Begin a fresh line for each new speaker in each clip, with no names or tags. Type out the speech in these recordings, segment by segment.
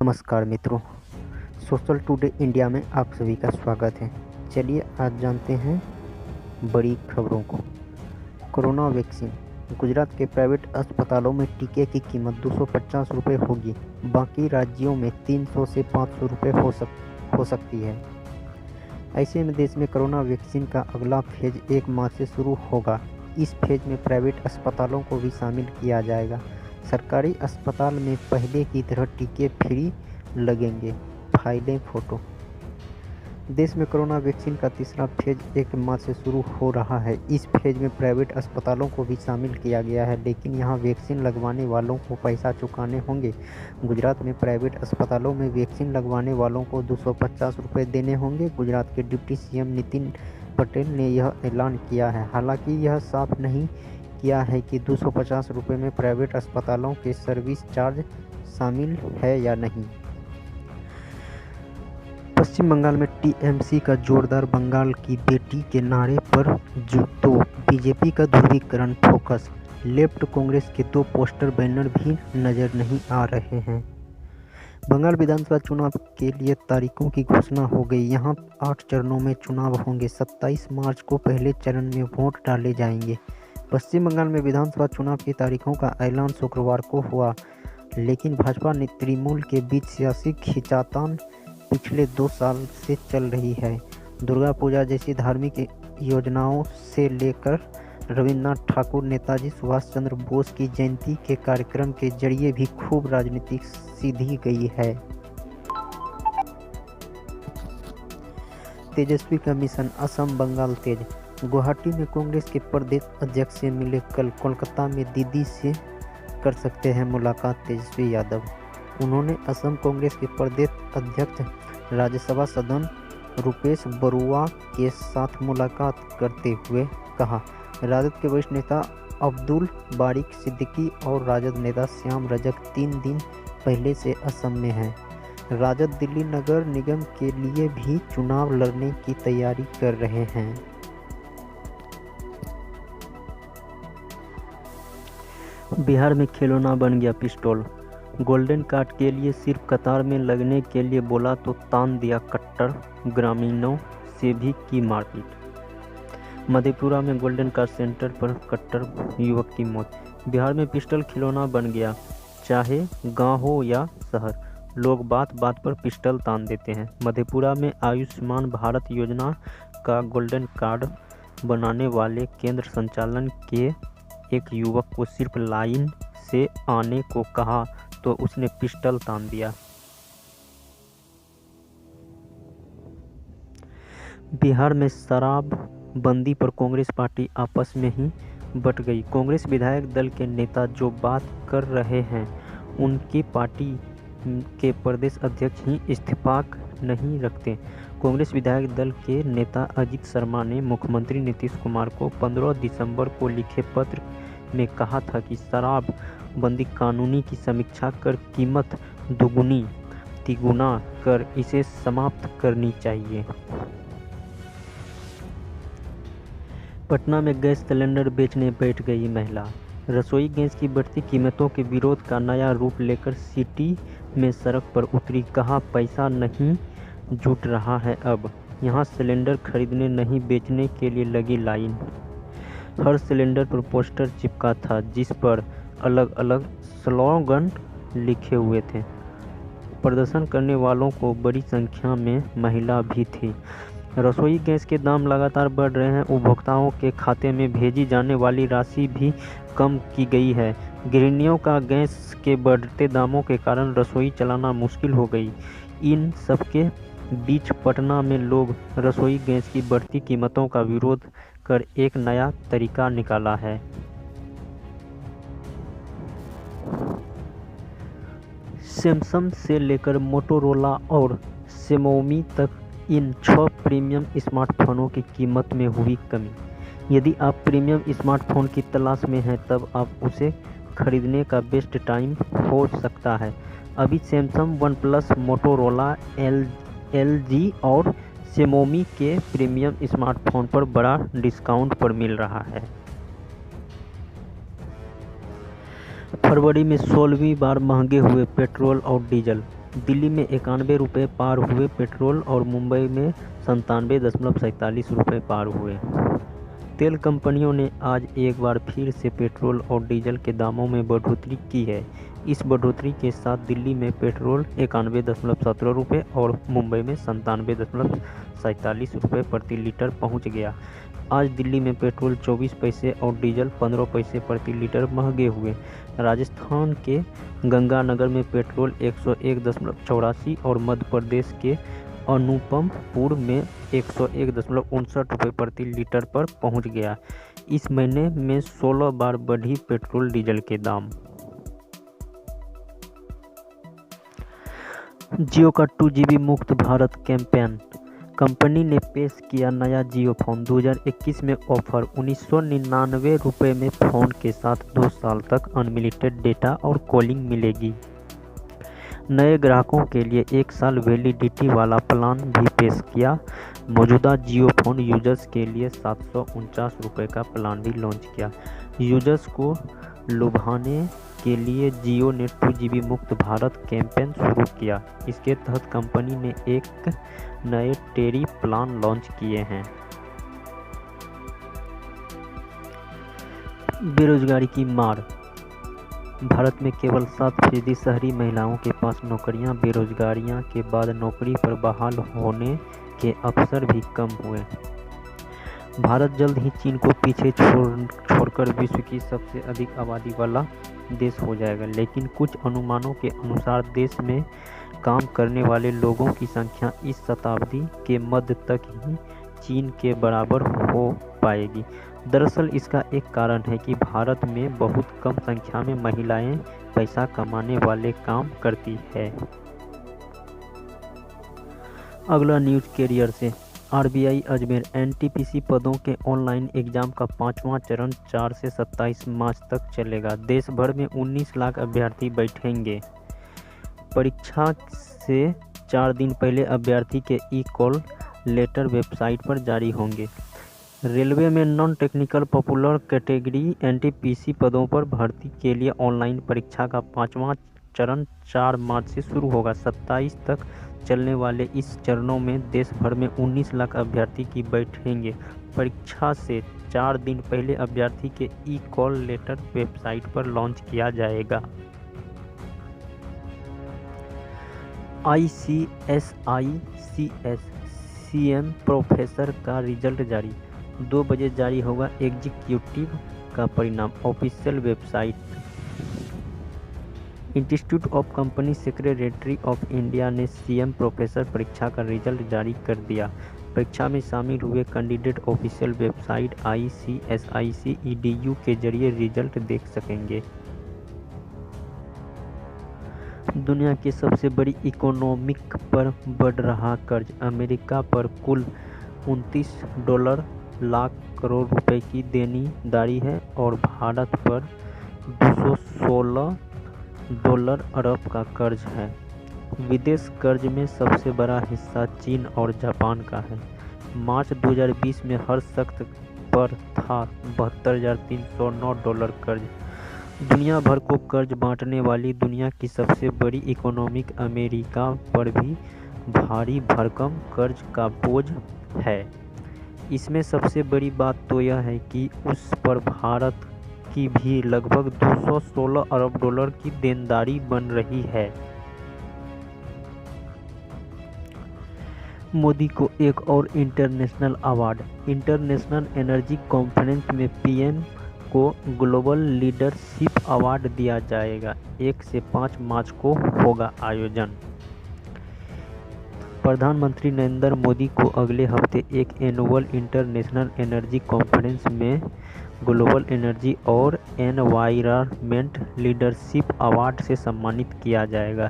नमस्कार मित्रों, social today India में आप सभी का स्वागत है। चलिए आज जानते हैं बड़ी खबरों को। Corona vaccine. गुजरात के प्राइवेट अस्पतालों में टीके की कीमत 250 रुपये होगी, बाकी राज्यों में 300 से 500 रुपये हो सकती है। ऐसे में देश में कोरोना वैक्सीन का अगला फेज 1 मार्च से शुरू होगा। इस फेज में प्राइवेट अस्पतालों को भी शामिल किया जाएगा। सरकारी अस्पताल में पहले की तरह टीके फ्री लगेंगे। फाइलें फोटो। देश में कोरोना वैक्सीन का तीसरा फेज 1 मार्च से शुरू हो रहा है। इस फेज में प्राइवेट अस्पतालों को भी शामिल किया गया है, लेकिन यहां वैक्सीन लगवाने वालों को पैसा चुकाने होंगे। गुजरात में प्राइवेट अस्पतालों में वैक्सीन लगवाने वालों को 250 रुपये देने होंगे। गुजरात के डिप्टी सीएम नितिन पटेल ने यह ऐलान किया है। हालांकि यह साफ नहीं किया है कि 250 रुपये में प्राइवेट अस्पतालों के सर्विस चार्ज शामिल है या नहीं। पश्चिम बंगाल में टीएमसी का जोरदार बंगाल की बेटी के नारे पर तो बीजेपी का ध्रुवीकरण फोकस। लेफ्ट कांग्रेस के 2 पोस्टर बैनर भी नजर नहीं आ रहे हैं। बंगाल विधानसभा चुनाव के लिए तारीखों की घोषणा हो गई। यहां 8 चरणों में चुनाव होंगे। 27 मार्च को पहले चरण में वोट डाले जाएंगे। पश्चिम बंगाल में विधानसभा चुनाव की तारीखों का ऐलान शुक्रवार को हुआ, लेकिन भाजपा ने तृणमूल के बीच सियासी खींचातान पिछले 2 साल से चल रही है। दुर्गा पूजा जैसी धार्मिक योजनाओं से लेकर रविन्द्रनाथ ठाकुर, नेताजी सुभाष चंद्र बोस की जयंती के कार्यक्रम के जरिए भी खूब राजनीति सीधी गई है। तेजस्वी का मिशन असम बंगाल तेज। गुवाहाटी में कांग्रेस के प्रदेश अध्यक्ष से मिले कल। कोलकाता में दीदी से कर सकते हैं मुलाकात तेजस्वी यादव। उन्होंने असम कांग्रेस के प्रदेश अध्यक्ष राज्यसभा सदन रूपेश बरुआ के साथ मुलाकात करते हुए कहा, राजद के वरिष्ठ नेता अब्दुल बारिक सिद्दीकी और राजद नेता श्याम रजक 3 दिन पहले से असम में हैं। राजद दिल्ली नगर निगम के लिए भी चुनाव लड़ने की तैयारी कर रहे हैं। बिहार में खिलौना बन गया पिस्तौल। गोल्डन कार्ड के लिए सिर्फ कतार में लगने के लिए बोला तो तान दिया कट्टर। ग्रामीणों से भी की मारपीट। मधेपुरा में गोल्डन कार्ड सेंटर पर कट्टर युवक की मौत। बिहार में पिस्टल खिलौना बन गया, चाहे गांव हो या शहर, लोग बात बात पर पिस्टल तान देते हैं। मधेपुरा में आयुष्मान भारत योजना का गोल्डन कार्ड बनाने वाले केंद्र संचालन के एक युवक को सिर्फ लाइन से आने को कहा तो उसने पिस्टल तान दिया। बिहार में शराब बंदी पर कांग्रेस पार्टी आपस में ही बट गई। कांग्रेस विधायक दल के नेता जो बात कर रहे हैं उनकी पार्टी के प्रदेश अध्यक्ष ही इत्तेफाक नहीं रखते। कांग्रेस विधायक दल के नेता अजित शर्मा ने मुख्यमंत्री नीतीश कुमार को 15 दिसंबर को लिखे पत्र में कहा था कि शराब बंदी कानूनी की समीक्षा कर कीमत दुगुनी तिगुना कर इसे समाप्त करनी चाहिए। पटना में गैस सिलेंडर बेचने बैठ गई महिला। रसोई गैस की बढ़ती कीमतों के विरोध का नया रूप लेकर सिटी में सड़क पर उतरी। कहा, पैसा नहीं जुट रहा है अब। यहाँ सिलेंडर खरीदने नहीं बेचने के लिए लगी लाइन। हर सिलेंडर पर पोस्टर चिपका था जिस पर अलग अलग स्लोगन लिखे हुए थे। प्रदर्शन करने वालों को बड़ी संख्या में महिला भी थी। रसोई गैस के दाम लगातार बढ़ रहे हैं। उपभोक्ताओं के खाते में भेजी जाने वाली राशि भी कम की गई है। गृहिणियों का गैस के बढ़ते दामों के कारण रसोई चलाना मुश्किल हो गई। इन सबके बीच पटना में लोग रसोई गैस की बढ़ती कीमतों का विरोध कर एक नया तरीका निकाला है। सैमसंग से लेकर मोटोरोला और Xiaomi तक इन 6 प्रीमियम स्मार्टफोनों की कीमत में हुई कमी। यदि आप प्रीमियम स्मार्टफोन की तलाश में हैं तब आप उसे खरीदने का बेस्ट टाइम हो सकता है। अभी Samsung, one plus, Motorola, LG और Xiaomi के प्रीमियम स्मार्टफोन पर बड़ा डिस्काउंट पर मिल रहा है। फरवरी में 16वीं बार महंगे हुए पेट्रोल और डीजल। दिल्ली में 91 रुपये पार हुए पेट्रोल और मुंबई में 97.47 रुपये पार हुए। तेल कंपनियों ने आज एक बार फिर से पेट्रोल और डीजल के दामों में बढ़ोतरी की है। इस बढ़ोतरी के साथ दिल्ली में पेट्रोल 91.17 रुपये और मुंबई में 97.47 रुपये प्रति लीटर पहुंच गया। आज दिल्ली में पेट्रोल 24 पैसे और डीजल 15 पैसे प्रति लीटर महंगे हुए। राजस्थान के गंगानगर में पेट्रोल 101.84 और मध्य प्रदेश के अनुपमपुर में 101.59 रुपये प्रति लीटर पर पहुंच गया। इस महीने में 16 बार बढ़ी पेट्रोल डीजल के दाम। जियो का 2GB मुक्त भारत कैंपेन। कंपनी ने पेश किया नया जियो फोन। 2021 में ऑफर 1999 रुपये में फ़ोन के साथ 2 साल तक अनलिमिटेड डेटा और कॉलिंग मिलेगी। नए ग्राहकों के लिए 1 साल वैलिडिटी वाला प्लान भी पेश किया। मौजूदा जियो फोन यूजर्स के लिए 749 रुपये का प्लान भी लॉन्च किया। यूजर्स को लुभाने के लिए जियो ने 2GB मुक्त भारत कैंपेन शुरू किया। इसके तहत कंपनी ने एक नए टेरी प्लान लॉन्च किए हैं। बेरोजगारी की मार। भारत में केवल 7% शहरी महिलाओं के पास नौकरियां। बेरोजगारियां के बाद नौकरी पर बहाल होने के अवसर भी कम हुए। भारत जल्द ही चीन को पीछे छोड़कर विश्व की सबसे अधिक आबादी वाला देश हो जाएगा, लेकिन कुछ अनुमानों के अनुसार देश में काम करने वाले लोगों की संख्या इस शताब्दी के मध्य तक ही चीन के बराबर हो पाएगी। दरअसल इसका एक कारण है कि भारत में बहुत कम संख्या में महिलाएं पैसा कमाने वाले काम करती है। अगला न्यूज़ कैरियर से। आरबीआई अजमेर एनटीपीसी पदों के ऑनलाइन एग्जाम का 5वां चरण 4 से 27 मार्च तक चलेगा। देश भर में 19 लाख अभ्यर्थी बैठेंगे। परीक्षा से 4 दिन पहले अभ्यर्थी के ई-कॉल लेटर वेबसाइट पर जारी होंगे। रेलवे में non technical popular category NTPC पदों पर भर्ती के लिए ऑनलाइन परीक्षा का 5वां चरण 4 मार्च से शुरू होगा। 27 तक चलने वाले इस चरणों में देश भर में 19 लाख अभ्यर्थी की बैठेंगे। परीक्षा से 4 दिन पहले अभ्यर्थी के ई-कॉल लेटर वेबसाइट पर लॉन्च किया जाएगा। ICSICS सीएम प्रोफेसर का रिजल्ट जारी। 2 बजे जारी होगा एग्जीक्यूटिव का परिणाम। Official website. Institute of company secretary of India ने सीएम प्रोफेसर परीक्षा का रिजल्ट जारी कर दिया। परीक्षा में शामिल हुए कैंडिडेट ऑफिशियल वेबसाइट ICSIC.edu के जरिए रिजल्ट देख सकेंगे। दुनिया की सबसे बड़ी इकोनॉमिक पर बढ़ रहा कर्ज। अमेरिका पर कुल $29 लाख करोड़ रुपए की देनीदारी है और भारत पर $216 अरब का कर्ज है। विदेश कर्ज में सबसे बड़ा हिस्सा चीन और जापान का है। मार्च 2020 में हर शख्स पर था $72,309 कर्ज। दुनिया भर को कर्ज बांटने वाली दुनिया की सबसे बड़ी इकोनॉमिक अमेरिका पर भी भारी भरकम कर्ज का बोझ है। इसमें सबसे बड़ी बात तो यह है कि उस पर भारत की भी लगभग $216 अरब की देनदारी बन रही है। मोदी को एक और international award. International energy conference में पीएम को ग्लोबल लीडरशिप अवार्ड दिया जाएगा। 1 से 5 मार्च को होगा आयोजन। प्रधानमंत्री नरेंद्र मोदी को अगले हफ्ते एक एनुअल इंटरनेशनल एनर्जी कॉन्फ्रेंस में ग्लोबल एनर्जी और एनवायरनमेंट लीडरशिप अवार्ड से सम्मानित किया जाएगा।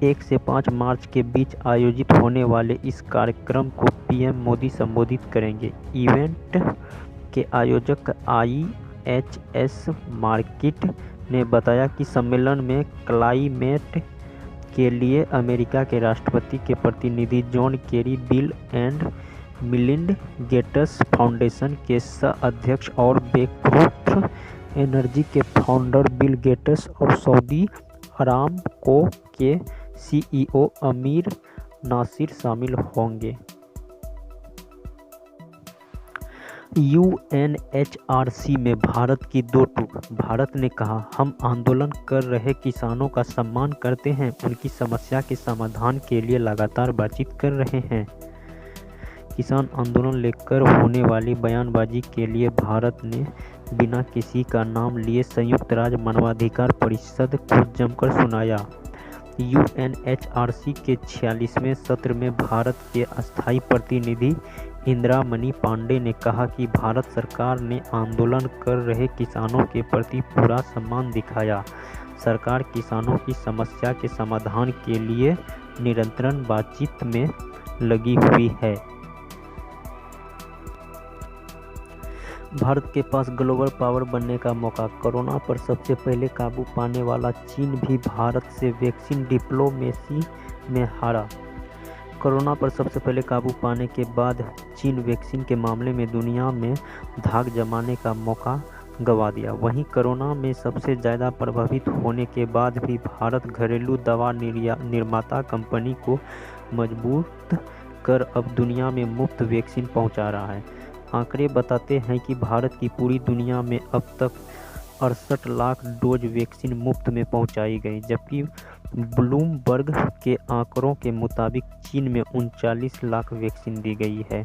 1 से 5 मार्च के बीच आयोजित होने वाले इस कार्यक्रम को पीएम मोदी संबोधित करेंगे। इवेंट के आयोजक IHS मार्किट ने बताया कि सम्मेलन में क्लाइमेट के लिए अमेरिका के राष्ट्रपति के प्रतिनिधि John Kerry, Bill and Melinda Gates Foundation के सह-अध्यक्ष और ब्रेकथ्रू एनर्जी के फाउंडर बिल गेट्स और सऊदी अरामको के सीईओ आमिर नासिर शामिल होंगे। यूएनएचआरसी में भारत की दो टूक। भारत ने कहा, हम आंदोलन कर रहे किसानों का सम्मान करते हैं, उनकी समस्या के समाधान के लिए लगातार बातचीत कर रहे हैं। किसान आंदोलन लेकर होने वाली बयानबाजी के लिए भारत ने बिना किसी का नाम लिए संयुक्त राज्य मानवाधिकार परिषद को जमकर सुनाया। यूएनएचआरसी के 46वें सत्र में भारत के अस्थायी प्रतिनिधि इंदिरामणि पांडे ने कहा कि भारत सरकार ने आंदोलन कर रहे किसानों के प्रति पूरा सम्मान दिखाया। सरकार किसानों की समस्या के समाधान के लिए निरंतर बातचीत में लगी हुई है। भारत के पास ग्लोबल पावर बनने का मौका। कोरोना पर सबसे पहले काबू पाने वाला चीन भी भारत से वैक्सीन डिप्लोमेसी में हारा। कोरोना पर सबसे पहले काबू पाने के बाद चीन वैक्सीन के मामले में दुनिया में धाक जमाने का मौका गंवा दिया। वहीं कोरोना में सबसे ज़्यादा प्रभावित होने के बाद भी भारत घरेलू दवा निर्माता कंपनी को मजबूत कर अब दुनिया में मुफ्त वैक्सीन पहुंचा रहा है। आंकड़े बताते हैं कि भारत की पूरी दुनिया में अब तक 68 लाख डोज वैक्सीन मुफ्त में पहुंचाई गई, जबकि ब्लूमबर्ग के आंकड़ों के मुताबिक चीन में 39 लाख वैक्सीन दी गई है।